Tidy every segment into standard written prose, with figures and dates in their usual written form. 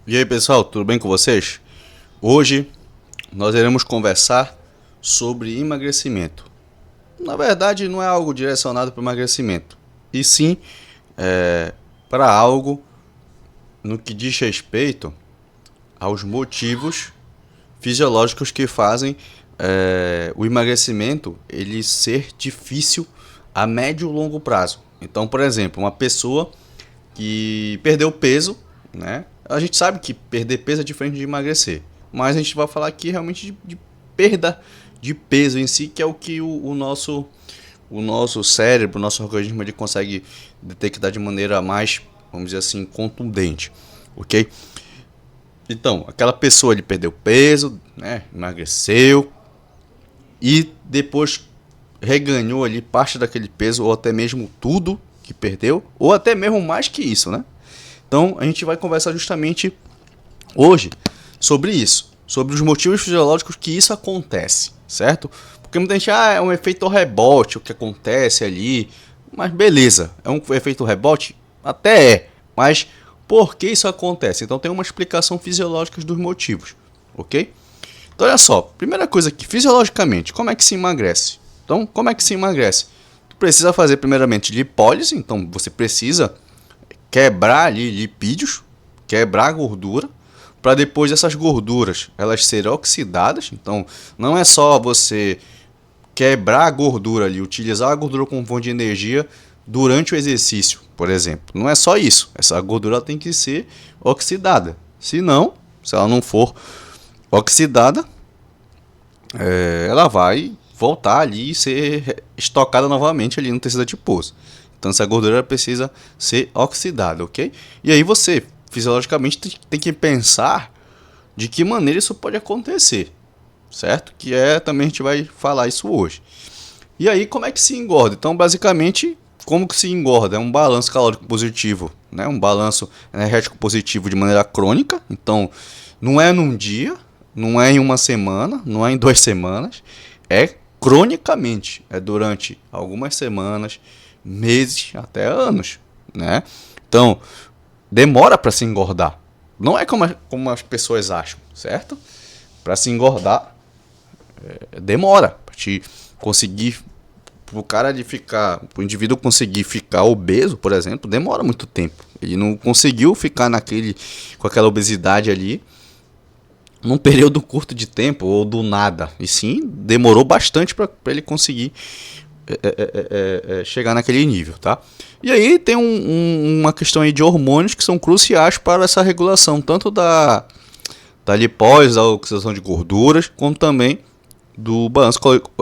E aí pessoal, tudo bem com vocês? Hoje nós iremos conversar sobre emagrecimento. Na verdade, não é algo direcionado para emagrecimento, e sim para algo no que diz respeito aos motivos fisiológicos que fazem o emagrecimento ele ser difícil a médio e longo prazo. Então, por exemplo, uma pessoa que perdeu peso, né? A gente sabe que perder peso é diferente de emagrecer, mas a gente vai falar aqui realmente de perda de peso em si, que é o que o nosso cérebro, o nosso organismo, ele consegue detectar de maneira mais, vamos dizer assim, contundente, ok? Então, aquela pessoa ele perdeu peso, né? Emagreceu e depois reganhou ali parte daquele peso ou até mesmo tudo que perdeu, ou até mesmo mais que isso, né? Então a gente vai conversar justamente hoje sobre isso, sobre os motivos fisiológicos que isso acontece, certo? Porque muita gente, é um efeito rebote o que acontece ali, mas beleza, é um efeito rebote? Até é, mas por que isso acontece? Então tem uma explicação fisiológica dos motivos, ok? Então olha só, primeira coisa aqui, fisiologicamente, como é que se emagrece? Então, como é que se emagrece? Tu precisa fazer primeiramente lipólise, então você precisa quebrar ali lipídios, quebrar a gordura, para depois essas gorduras elas serem oxidadas. Então, não é só você quebrar a gordura ali, utilizar a gordura como fonte de energia durante o exercício, por exemplo. Não é só isso. Essa gordura tem que ser oxidada. Se ela não for oxidada, ela vai voltar ali e ser estocada novamente ali no tecido adiposo. Então essa gordura precisa ser oxidada, ok? E aí você, fisiologicamente, tem que pensar de que maneira isso pode acontecer, certo? Também a gente vai falar isso hoje. E aí como é que se engorda? Então basicamente, como que se engorda? É um balanço calórico positivo, né? Um balanço energético positivo de maneira crônica. Então não é num dia, não é em uma semana, não é em 2 semanas, é cronicamente, é durante algumas semanas, meses, até anos, né? Então, demora para se engordar. Não é como as pessoas acham, certo? Para se engordar, demora. Para te conseguir, pro cara de ficar, pro indivíduo conseguir ficar obeso, por exemplo, demora muito tempo. Ele não conseguiu ficar com aquela obesidade ali num período curto de tempo ou do nada. E sim, demorou bastante para ele conseguir chegar naquele nível, tá? E aí tem uma questão aí de hormônios que são cruciais para essa regulação, tanto da lipólise, da oxidação de gorduras, como também do balanço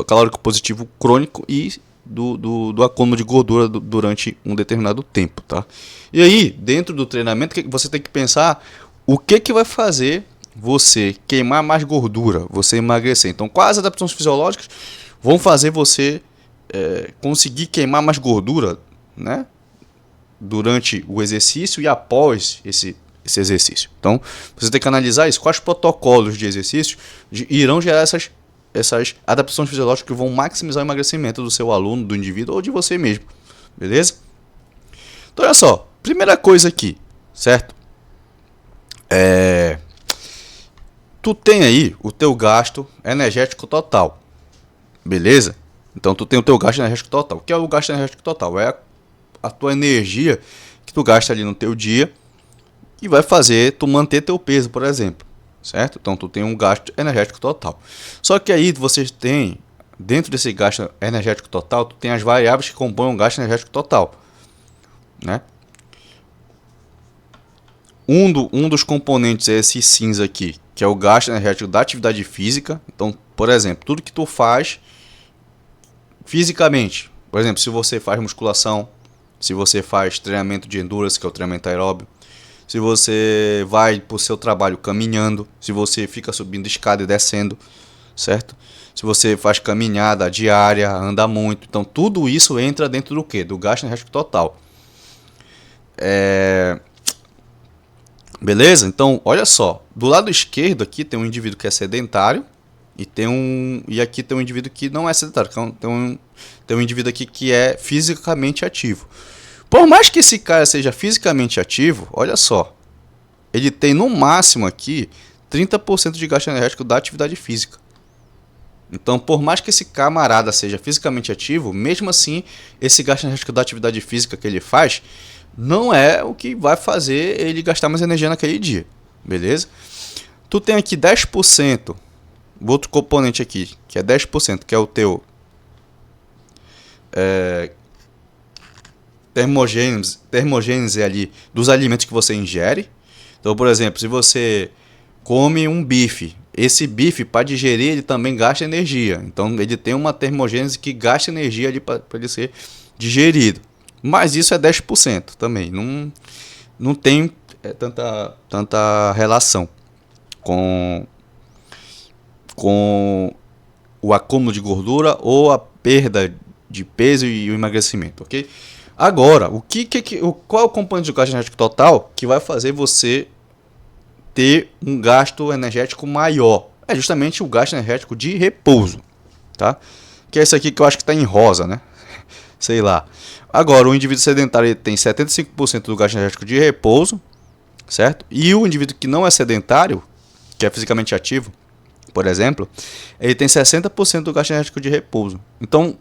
calórico positivo crônico e do acúmulo de gordura durante um determinado tempo, tá? E aí, dentro do treinamento, você tem que pensar o que vai fazer você queimar mais gordura, você emagrecer. Então, quais adaptações fisiológicas vão fazer você conseguir queimar mais gordura, né, durante o exercício e após esse exercício. Então, você tem que analisar isso. Quais protocolos de exercício irão gerar essas adaptações fisiológicas que vão maximizar o emagrecimento do seu aluno, do indivíduo ou de você mesmo. Beleza? Então, olha só. Primeira coisa aqui, certo? Tu tem aí o teu gasto energético total. Beleza? Então tu tem o teu gasto energético total. O que é o gasto energético total? É a tua energia que tu gasta ali no teu dia e vai fazer tu manter teu peso, por exemplo, certo? Então tu tem um gasto energético total. Só que aí você tem, dentro desse gasto energético total, tu tem as variáveis que compõem o gasto energético total, né? Um dos componentes é esse cinza aqui, que é o gasto energético da atividade física. Então, por exemplo, tudo que tu faz fisicamente, por exemplo, se você faz musculação, se você faz treinamento de endurance, que é o treinamento aeróbio, se você vai para o seu trabalho caminhando, se você fica subindo escada e descendo, certo? Se você faz caminhada diária, anda muito, então tudo isso entra dentro do quê? Do gasto energético total. Beleza? Então, olha só, do lado esquerdo aqui tem um indivíduo que é sedentário e aqui tem um indivíduo que não é sedentário, tem um indivíduo aqui que é fisicamente ativo. Por mais que esse cara seja fisicamente ativo, olha só, ele tem no máximo aqui 30% de gasto energético da atividade física. Então, por mais que esse camarada seja fisicamente ativo, mesmo assim, esse gasto energético da atividade física que ele faz não é o que vai fazer ele gastar mais energia naquele dia, beleza? Tu tem aqui 10%, outro componente aqui, que é 10%, que é o teu termogênese ali dos alimentos que você ingere. Então, por exemplo, se você come um bife, esse bife, para digerir, ele também gasta energia. Então, ele tem uma termogênese que gasta energia ali para ele ser digerido. Mas isso é 10% também. Não tem tanta relação com o acúmulo de gordura ou a perda de peso e o emagrecimento, ok? Agora, qual é o componente do gasto energético total que vai fazer você ter um gasto energético maior? É justamente o gasto energético de repouso, tá? Que é esse aqui que eu acho que está em rosa, né? Sei lá. Agora, o indivíduo sedentário ele tem 75% do gasto energético de repouso, certo? E o indivíduo que não é sedentário, que é fisicamente ativo, por exemplo, ele tem 60% do gasto energético de repouso. Então,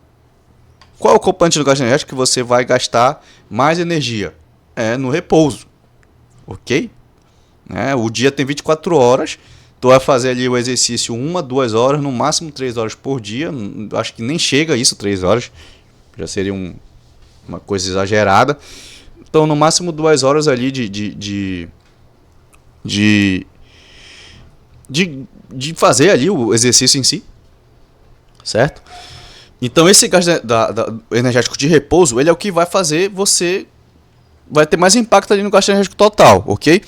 qual é o componente do gasto energético que você vai gastar mais energia? É no repouso, ok? O dia tem 24 horas, tu vai fazer ali o exercício 1, 2 horas, no máximo 3 horas por dia. Acho que nem chega isso, 3 horas, já seria uma coisa exagerada. Então, no máximo 2 horas ali de fazer ali o exercício em si, certo? Então, esse gasto energético de repouso, ele é o que vai fazer você vai ter mais impacto ali no gasto energético total, ok?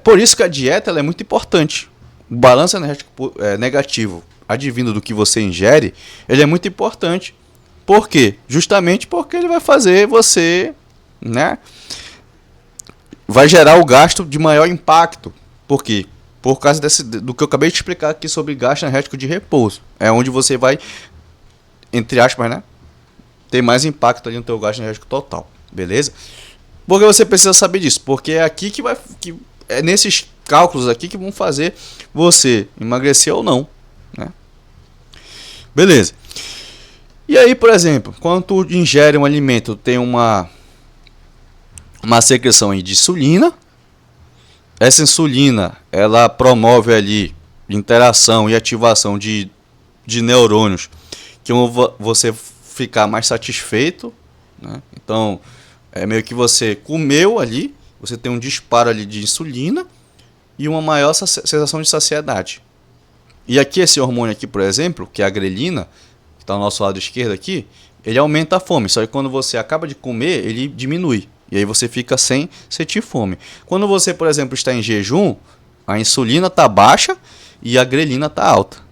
Por isso que a dieta ela é muito importante. O balanço energético negativo advindo do que você ingere, ele é muito importante. Por quê? Justamente porque ele vai fazer você, né, vai gerar o gasto de maior impacto. Por quê? Por causa do que eu acabei de explicar aqui sobre gasto energético de repouso. É onde você vai, entre aspas, né, ter mais impacto ali no teu gasto energético total. Beleza? Porque você precisa saber disso. Porque é aqui é nesses cálculos aqui que vão fazer você emagrecer ou não, né? Beleza. E aí, por exemplo, quando tu ingere um alimento, tem uma secreção aí de insulina. Essa insulina, ela promove ali interação e ativação de neurônios que vão você ficar mais satisfeito, né? Então, é meio que você comeu ali, você tem um disparo ali de insulina e uma maior sensação de saciedade. E aqui esse hormônio aqui, por exemplo, que é a grelina, que está ao nosso lado esquerdo aqui, ele aumenta a fome. Só que quando você acaba de comer, ele diminui. E aí você fica sem sentir fome. Quando você, por exemplo, está em jejum, a insulina está baixa e a grelina está alta.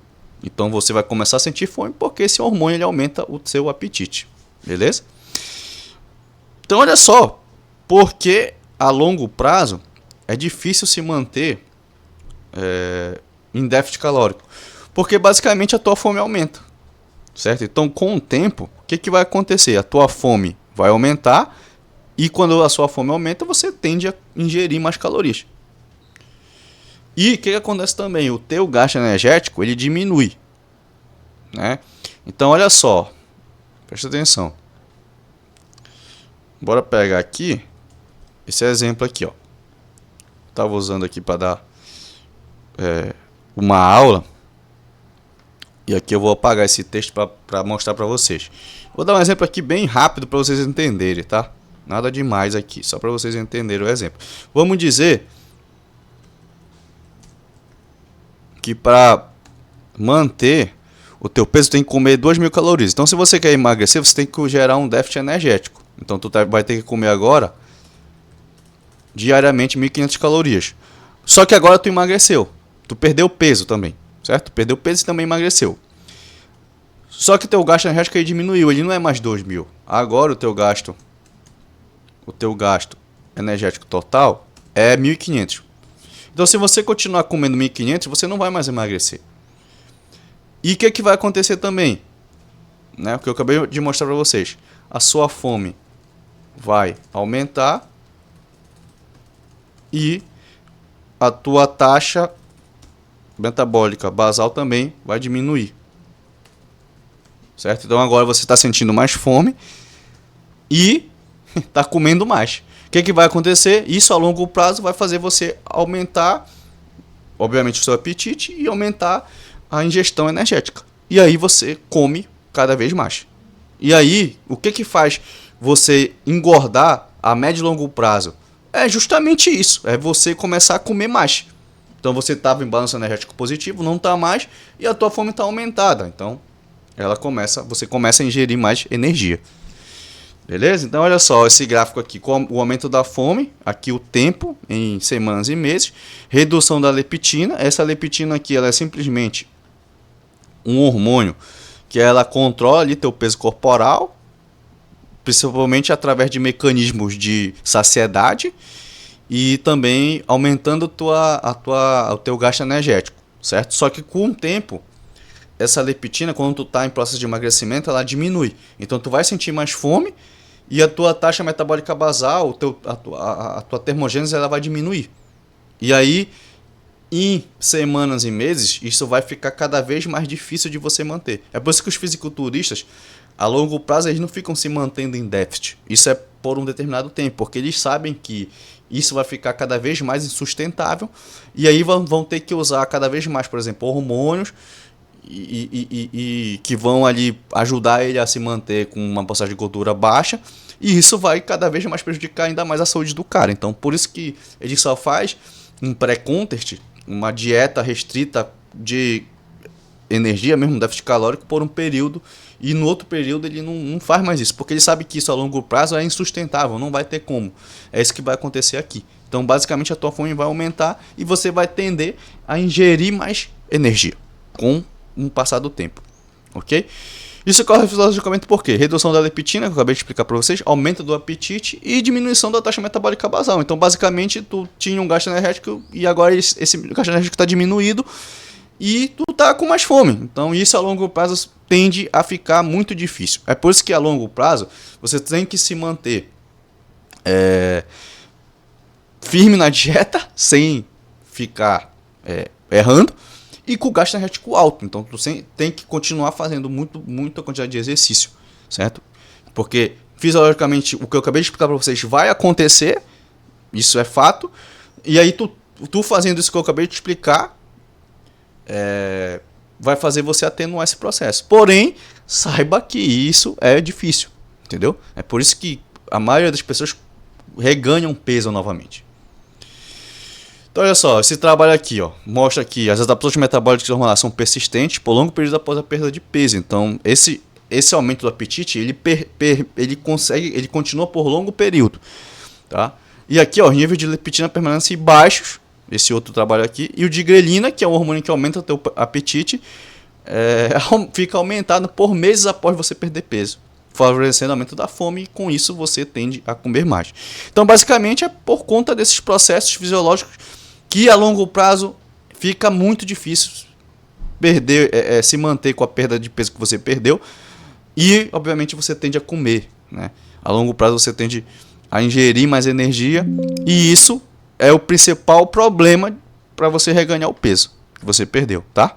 Então você vai começar a sentir fome porque esse hormônio ele aumenta o seu apetite. Beleza? Então olha só, porque a longo prazo é difícil se manter em déficit calórico. Porque basicamente a tua fome aumenta. Certo? Então com o tempo, o que vai acontecer? A tua fome vai aumentar e quando a sua fome aumenta, você tende a ingerir mais calorias. E o que acontece também? O teu gasto energético ele diminui, né? Então olha só, presta atenção. Bora pegar aqui esse exemplo aqui, ó. Estava usando aqui para dar uma aula. E aqui eu vou apagar esse texto para mostrar para vocês. Vou dar um exemplo aqui bem rápido para vocês entenderem, tá? Nada demais aqui, só para vocês entenderem o exemplo. Vamos dizer que para manter o teu peso tem que comer 2.000 calorias. Então se você quer emagrecer, você tem que gerar um déficit energético. Então tu vai ter que comer agora diariamente 1.500 calorias. Só que agora tu emagreceu. Tu perdeu peso também, certo? Tu perdeu peso e também emagreceu. Só que teu gasto energético aí diminuiu, ele não é mais 2.000. Agora o teu gasto energético total é 1.500. Então se você continuar comendo 1.500, você não vai mais emagrecer. E o que vai acontecer também? Né? O que eu acabei de mostrar para vocês. A sua fome vai aumentar e a tua taxa metabólica basal também vai diminuir, certo? Então agora você está sentindo mais fome e está comendo mais. O que vai acontecer? Isso a longo prazo vai fazer você aumentar, obviamente, o seu apetite e aumentar a ingestão energética. E aí você come cada vez mais. E aí, o que faz você engordar a médio e longo prazo? É justamente isso, é você começar a comer mais. Então você estava em balanço energético positivo, não está mais, e a tua fome está aumentada. Então você começa a ingerir mais energia. Beleza? Então olha só, esse gráfico aqui, com o aumento da fome, aqui o tempo em semanas e meses, redução da leptina. Essa leptina aqui, ela é simplesmente um hormônio que ela controla ali teu peso corporal, principalmente através de mecanismos de saciedade e também aumentando o teu gasto energético, certo? Só que com o tempo, essa leptina, quando tu está em processo de emagrecimento, ela diminui. Então tu vai sentir mais fome e a tua taxa metabólica basal, a tua termogênese, ela vai diminuir. E aí, em semanas e meses, isso vai ficar cada vez mais difícil de você manter. É por isso que os fisiculturistas, a longo prazo, eles não ficam se mantendo em déficit. Isso é por um determinado tempo, porque eles sabem que isso vai ficar cada vez mais insustentável e aí vão ter que usar cada vez mais, por exemplo, hormônios e que vão ali ajudar ele a se manter com uma porcentagem de gordura baixa, e isso vai cada vez mais prejudicar ainda mais a saúde do cara. Então, por isso que ele só faz um pré-contest, uma dieta restrita de energia mesmo, déficit calórico, por um período, e no outro período ele não faz mais isso, porque ele sabe que isso a longo prazo é insustentável, não vai ter como. É isso que vai acontecer aqui. Então, basicamente, a tua fome vai aumentar e você vai tender a ingerir mais energia com o passar do tempo, ok? Isso ocorre fisiologicamente por quê? Redução da leptina, que eu acabei de explicar para vocês, aumento do apetite e diminuição da taxa metabólica basal. Então, basicamente, tu tinha um gasto energético e agora esse gasto energético está diminuído e tu tá com mais fome. Então, isso a longo prazo tende a ficar muito difícil. É por isso que a longo prazo você tem que se manter firme na dieta, sem ficar errando, e com o gasto energético alto. Então tu tem que continuar fazendo muita quantidade de exercício, certo? Porque fisiologicamente o que eu acabei de explicar para vocês vai acontecer, isso é fato, e aí tu fazendo isso que eu acabei de explicar vai fazer você atenuar esse processo. Porém, saiba que isso é difícil, entendeu? É por isso que a maioria das pessoas reganham peso novamente. Então olha só, esse trabalho aqui mostra que as adaptações metabólicas hormonais são persistentes por longo período após a perda de peso. Então esse aumento do apetite ele continua por longo período, tá? E aqui o nível de leptina permanece baixos, esse outro trabalho aqui, e o de grelina, que é um hormônio que aumenta o teu apetite, fica aumentado por meses após você perder peso, favorecendo o aumento da fome, e com isso você tende a comer mais. Então basicamente é por conta desses processos fisiológicos que a longo prazo fica muito difícil se manter com a perda de peso que você perdeu, e obviamente você tende a comer, né? A longo prazo você tende a ingerir mais energia, e isso é o principal problema para você reganhar o peso que você perdeu, tá?